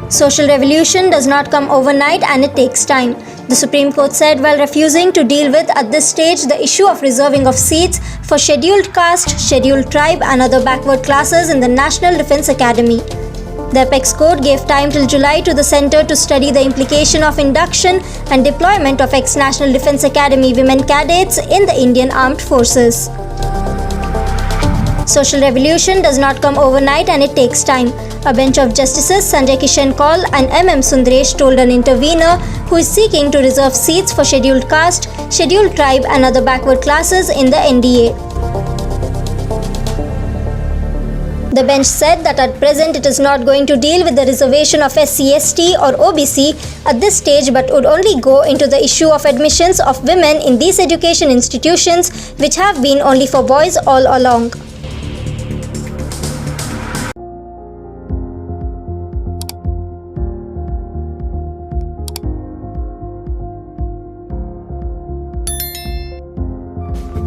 Social revolution does not come overnight and it takes time. The Supreme Court said while refusing to deal with at this stage the issue of reserving of seats for scheduled caste, scheduled tribe and other backward classes in the National Defence Academy. The Apex Court gave time till July to the Centre to study the implication of induction and deployment of ex-National Defence Academy women cadets in the Indian Armed Forces. Social revolution does not come overnight and it takes time. A bench of Justices Sanjay Kishan Kaul and M.M. Sundaresh told an intervener who is seeking to reserve seats for scheduled caste, scheduled tribe and other backward classes in the NDA. The bench said that at present it is not going to deal with the reservation of SC/ST or OBC at this stage but would only go into the issue of admissions of women in these education institutions which have been only for boys all along.